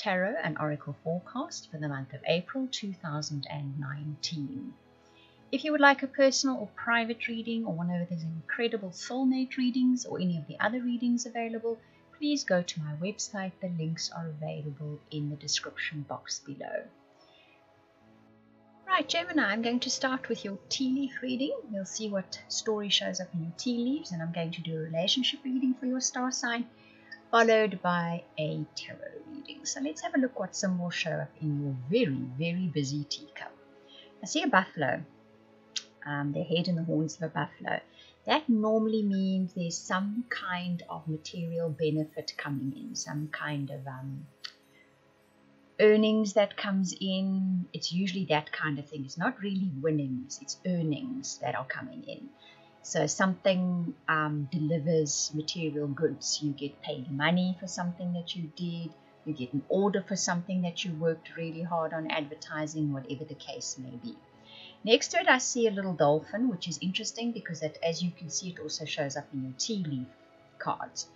Tarot and Oracle forecast for the month of April 2019. If you would like a personal or private reading, or one of those incredible soulmate readings, or any of the other readings available, please go to my website. The links are available in the description box below. Right, Gemini, I'm going to start with your tea leaf reading. We'll see what story shows up in your tea leaves, and I'm going to do a relationship reading for your star sign, followed by a tarot reading. So let's have a look what symbols show up in your very, very busy teacup. I see a buffalo, the head and the horns of a buffalo. That normally means there's some kind of material benefit coming in, some kind of earnings that comes in. It's usually that kind of thing. It's not really winnings, it's earnings that are coming in. So something delivers material goods. You get paid money for something that you did. You get an order for something that you worked really hard on advertising, whatever the case may be. Next to it, I see a little dolphin, which is interesting because as you can see, it also shows up in your tea leaf cards.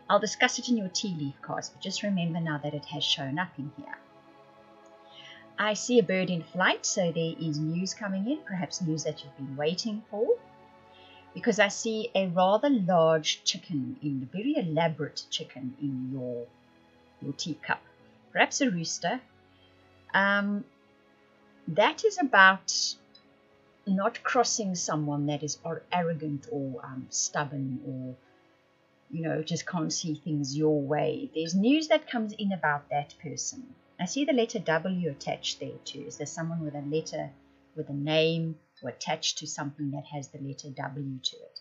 I'll discuss it in your tea leaf cards, but just remember now that it has shown up in here. I see a bird in flight, so there is news coming in, perhaps news that you've been waiting for, because I see a rather large chicken, a very elaborate chicken in your teacup, perhaps a rooster. That is about not crossing someone that is arrogant or stubborn, or just can't see things your way. There's news that comes in about that person. I see the letter W attached there too. Is there someone with a letter, with a name, or attached to something that has the letter W to it?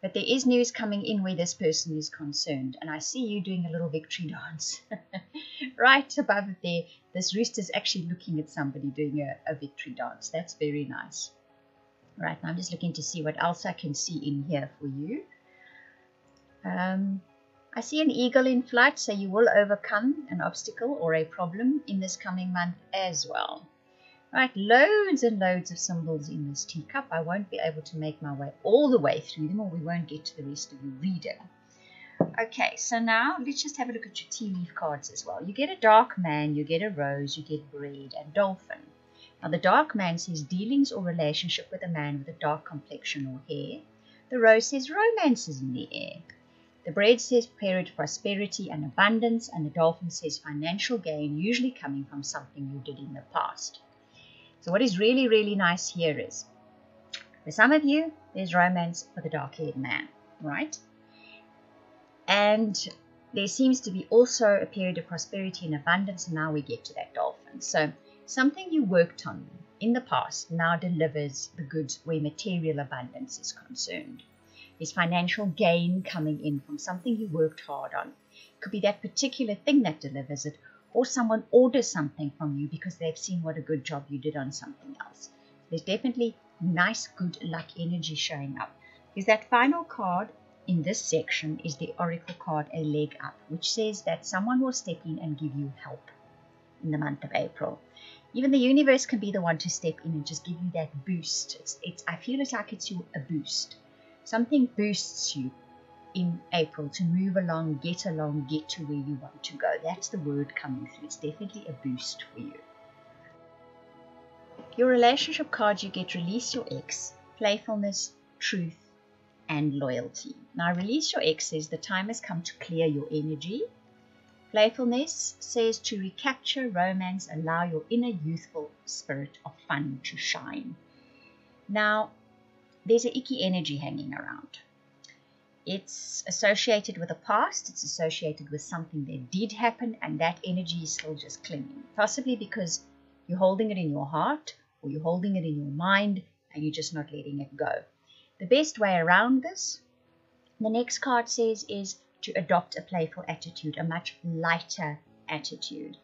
But there is news coming in where this person is concerned. And I see you doing a little victory dance. Right above it there, this rooster is actually looking at somebody doing a victory dance. That's very nice. Right, now I'm just looking to see what else I can see in here for you. I see an eagle in flight, so you will overcome an obstacle or a problem in this coming month as well. Right, loads and loads of symbols in this teacup. I won't be able to make my way all the way through them, or we won't get to the rest of the reading. Okay, so now let's just have a look at your tea leaf cards as well. You get a dark man, you get a rose, you get bread, and dolphin. Now the dark man says dealings or relationship with a man with a dark complexion or hair. The rose says romance is in the air. The bread says period prosperity and abundance, and the dolphin says financial gain, usually coming from something you did in the past. So what is really, really nice here is, for some of you, there's romance for the dark-haired man, right? And there seems to be also a period of prosperity and abundance, and now we get to that dolphin. So something you worked on in the past now delivers the goods where material abundance is concerned. There's financial gain coming in from something you worked hard on. It could be that particular thing that delivers it, or someone orders something from you because they've seen what a good job you did on something else. There's definitely nice, good luck energy showing up. Because that final card in this section is the Oracle card, a leg up, which says that someone will step in and give you help in the month of April. Even the universe can be the one to step in and just give you that boost. I feel it's like it's a boost. Something boosts you in April to move along, get to where you want to go. That's the word coming through. It's definitely a boost for you. Your relationship card, you get release your ex, playfulness, truth, and loyalty. Now, release your ex says the time has come to clear your energy. Playfulness says to recapture romance, allow your inner youthful spirit of fun to shine. Now, there's an icky energy hanging around. It's associated with the past, it's associated with something that did happen, and that energy is still just clinging. Possibly because you're holding it in your heart, or you're holding it in your mind, and you're just not letting it go. The best way around this, the next card says, is to adopt a playful attitude, a much lighter attitude.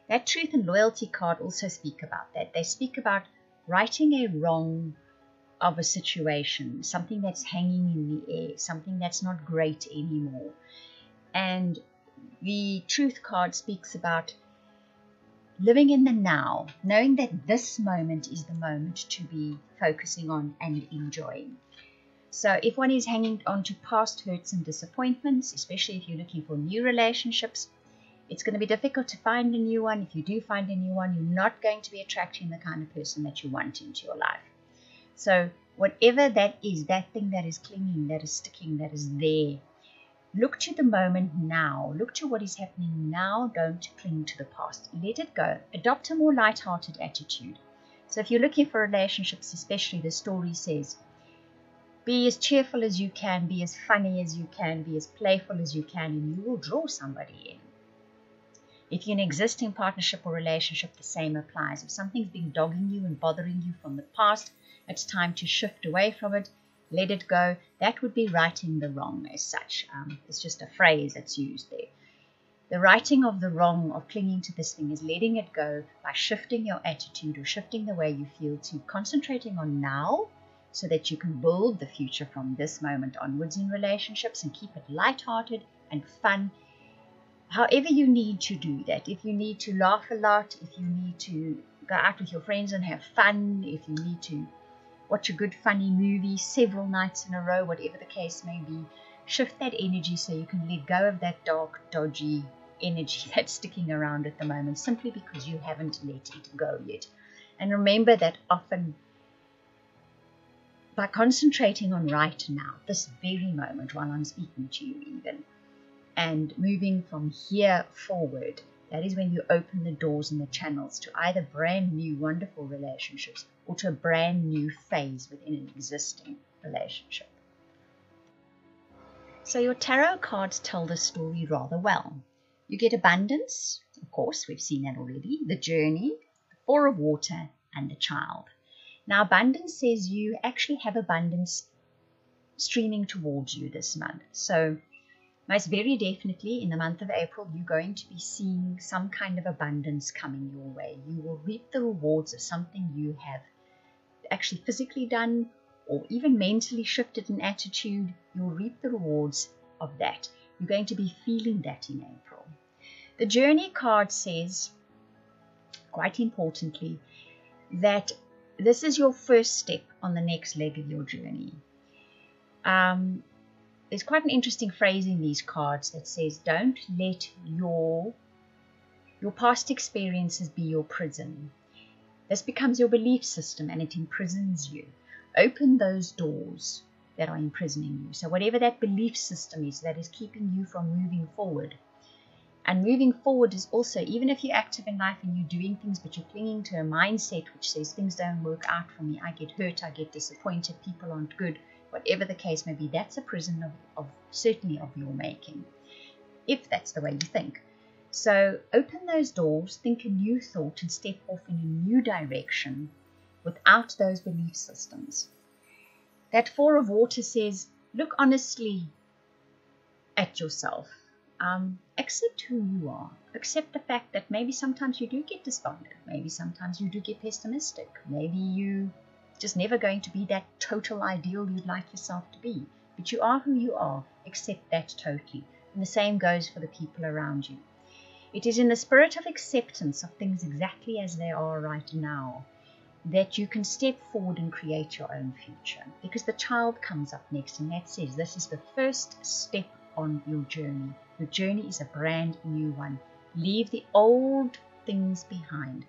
That truth and loyalty card also speak about that. They speak about righting a wrong of a situation, something that's hanging in the air, something that's not great anymore. And the truth card speaks about living in the now, knowing that this moment is the moment to be focusing on and enjoying. So if one is hanging on to past hurts and disappointments, especially if you're looking for new relationships, It's going to be difficult to find a new one. If you do find a new one, you're not going to be attracting the kind of person that you want into your life. So whatever that is, that thing that is clinging, that is sticking, that is there, look to the moment now. Look to what is happening now. Don't cling to the past. Let it go. Adopt a more light-hearted attitude. So if you're looking for relationships, especially, the story says, be as cheerful as you can, be as funny as you can, be as playful as you can, and you will draw somebody in. If you're in an existing partnership or relationship, the same applies. If something's been dogging you and bothering you from the past, it's time to shift away from it, let it go. That would be righting the wrong as such. It's just a phrase that's used there. The righting of the wrong of clinging to this thing is letting it go by shifting your attitude or shifting the way you feel to concentrating on now, so that you can build the future from this moment onwards in relationships and keep it lighthearted and fun. However you need to do that. If you need to laugh a lot, if you need to go out with your friends and have fun, if you need to watch a good funny movie several nights in a row, whatever the case may be, shift that energy so you can let go of that dark, dodgy energy that's sticking around at the moment, simply because you haven't let it go yet. And remember that often, by concentrating on right now, this very moment while I'm speaking to you even, and moving from here forward, that is when you open the doors and the channels to either brand new wonderful relationships or to a brand new phase within an existing relationship. So your tarot cards tell the story rather well. You get abundance, of course, we've seen that already, the journey, the Four of Water, and the Child. Now, abundance says you actually have abundance streaming towards you this month. So most very definitely in the month of April, you're going to be seeing some kind of abundance coming your way. You will reap the rewards of something you have actually physically done or even mentally shifted an attitude. You'll reap the rewards of that. You're going to be feeling that in April. The Journey card says, quite importantly, that this is your first step on the next leg of your journey. There's quite an interesting phrase in these cards that says, don't let your past experiences be your prison. This becomes your belief system and it imprisons you. Open those doors that are imprisoning you. So whatever that belief system is that is keeping you from moving forward. And moving forward is also, even if you're active in life and you're doing things, but you're clinging to a mindset which says things don't work out for me, I get hurt, I get disappointed, people aren't good, whatever the case may be, that's a prison of certainly of your making, if that's the way you think. So open those doors, think a new thought, and step off in a new direction without those belief systems. That Four of Water says, look honestly at yourself. Accept who you are. Accept the fact that maybe sometimes you do get despondent. Maybe sometimes you do get pessimistic. Maybe you just never going to be that total ideal you'd like yourself to be. But you are who you are. Accept that totally. And the same goes for the people around you. It is in the spirit of acceptance of things exactly as they are right now that you can step forward and create your own future. Because the Child comes up next, and that says this is the first step on your journey. Your journey is a brand new one. Leave the old things behind.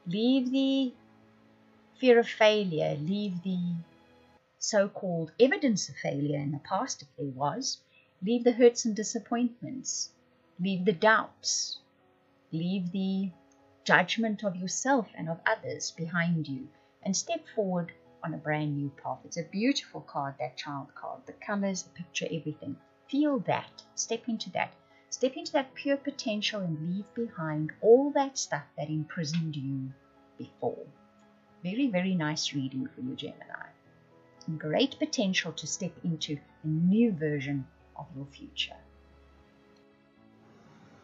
Leave the fear of failure. Leave the so-called evidence of failure in the past, if there was. Leave the hurts and disappointments. Leave the doubts. Leave the judgment of yourself and of others behind you. And step forward on a brand new path. It's a beautiful card, that Child card. The colors, the picture, everything. Feel that. Step into that. Step into that pure potential and leave behind all that stuff that imprisoned you before. Very, very nice reading for you, Gemini. And great potential to step into a new version of your future.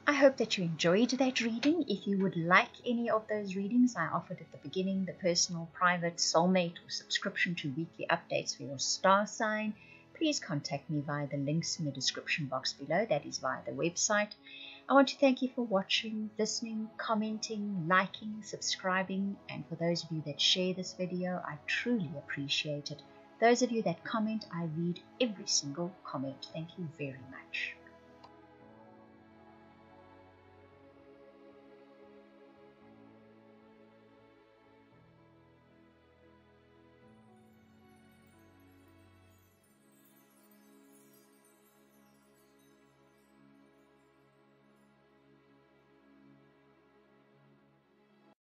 I hope that you enjoyed that reading. If you would like any of those readings I offered at the beginning, the personal, private, soulmate, or subscription to weekly updates for your star sign, please contact me via the links in the description box below. That is via the website. I want to thank you for watching, listening, commenting, liking, subscribing, and for those of you that share this video, I truly appreciate it. Those of you that comment, I read every single comment. Thank you very much.